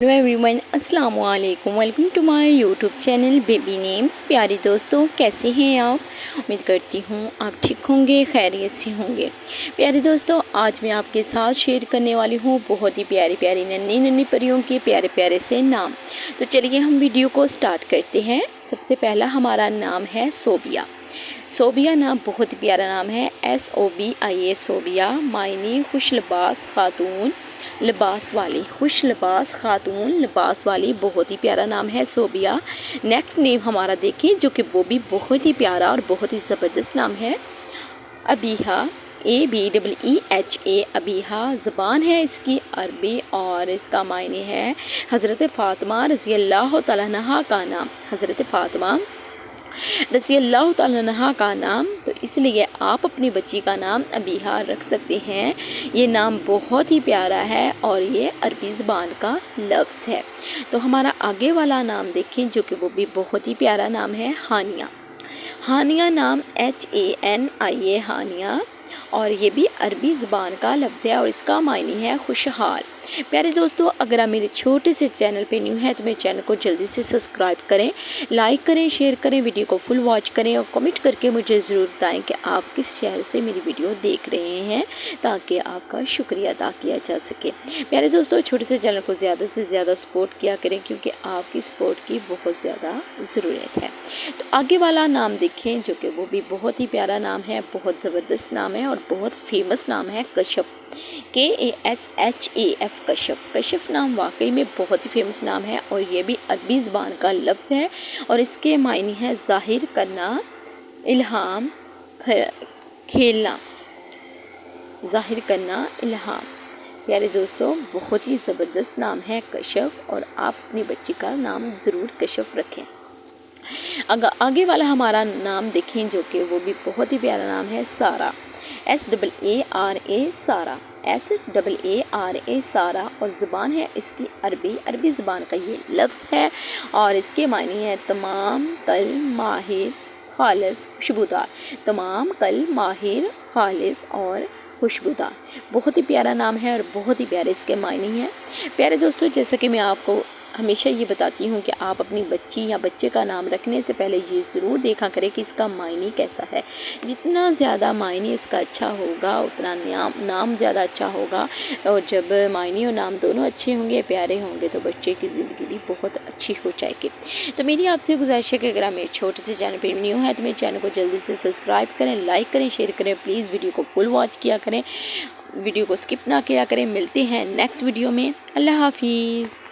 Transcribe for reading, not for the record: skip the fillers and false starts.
Hello everyone, अस्सलाम वालेकुम। Welcome to my YouTube channel baby names. प्यारे दोस्तों, कैसे हैं आप? उम्मीद करती हूँ आप ठीक होंगे, खैरियत से होंगे। प्यारे दोस्तों, आज मैं आपके साथ शेयर करने वाली हूँ बहुत ही प्यारी प्यारी नन्ही नन्ही परियों के प्यारे प्यारे से नाम। तो चलिए हम वीडियो को स्टार्ट करते हैं। सबसे पहला हमारा नाम है सोबिया। सोबिया नाम बहुत ही प्यारा नाम है। SOBIA सोबिया, मायने खुश लिबास खातून, लिबास वाली, खुश लिबास खातून, लिबास वाली। बहुत ही प्यारा नाम है सोबिया। नेक्स्ट नेम हमारा देखें जो कि वो भी बहुत ही प्यारा और बहुत ही ज़बरदस्त नाम है, अबीहा। ABEEHA, अबीहा। ज़बान है इसकी अरबी और इसका मायने है हज़रत फ़ातिमा रज़ी अल्लाह तआला अन्हा का नाम। हज़रत फ़ातिमा रज़ी अल्लाह तआला अन्हा का नाम, तो इसलिए आप अपनी बच्ची का नाम अबीहा रख सकते हैं। ये नाम बहुत ही प्यारा है और ये अरबी ज़बान का लफ्ज़ है। तो हमारा आगे वाला नाम देखें जो कि वो भी बहुत ही प्यारा नाम है, हानिया। हानिया नाम HANIA, हानिया, और ये भी अरबी ज़बान का लफ्ज़ है और इसका मायने है खुशहाल। प्यारे दोस्तों, अगर आप मेरे छोटे से चैनल पे न्यू हैं तो मेरे चैनल को जल्दी से सब्सक्राइब करें, लाइक करें, शेयर करें, वीडियो को फुल वॉच करें और कमेंट करके मुझे ज़रूर बताएं कि आप किस शहर से मेरी वीडियो देख रहे हैं, ताकि आपका शुक्रिया अदा किया जा सके। प्यारे दोस्तों, छोटे से चैनल को ज़्यादा से ज़्यादा सपोर्ट किया करें क्योंकि आपकी सपोर्ट की बहुत ज़्यादा ज़रूरत है। तो आगे वाला नाम देखें जो कि वो भी बहुत ही प्यारा नाम है, बहुत ज़बरदस्त नाम है और बहुत फेमस नाम है, कशफ। KASHAF, कशफ। कशफ नाम वाकई में बहुत ही फेमस नाम है और ये भी अरबी ज़बान का लफ्ज़ है और इसके मायने हैं ज़ाहिर करना, इल्हाम, खेलना, ज़ाहिर करना, इल्हाम। प्यारे दोस्तों, बहुत ही ज़बरदस्त नाम है कशफ और आप अपनी बच्ची का नाम ज़रूर कशफ रखें। अगर आगे वाला हमारा नाम देखें जो कि वो भी बहुत ही प्यारा नाम है, सारा। SAARA, सारा। SAARA, सारा, और ज़बान है इसकी अरबी ज़बान का ये लफ्ज़ है और इसके मायने हैं तमाम, कल, माहिर, खालिस, खुशबूदार। तमाम, कल, माहिर, खालिस और खुशबूदार। बहुत ही प्यारा नाम है और बहुत ही प्यारे इसके मायने हैं। प्यारे दोस्तों, जैसा कि मैं आपको हमेशा ये बताती हूँ कि आप अपनी बच्ची या बच्चे का नाम रखने से पहले ये ज़रूर देखा करें कि इसका मायने कैसा है। जितना ज़्यादा मायने इसका अच्छा होगा उतना नाम ज़्यादा अच्छा होगा, और जब मायने और नाम दोनों अच्छे होंगे, प्यारे होंगे, तो बच्चे की ज़िंदगी भी बहुत अच्छी हो जाएगी। तो मेरी आपसे गुजारिश है कि अगर आप मेरे छोटे से चैनल पर न्यू है तो मेरे चैनल को जल्दी से सब्सक्राइब करें, लाइक करें, शेयर करें, प्लीज़ वीडियो को फुल वॉच किया करें, वीडियो को स्किप ना किया करें। मिलते हैं नेक्स्ट वीडियो में। अल्लाह हाफिज़।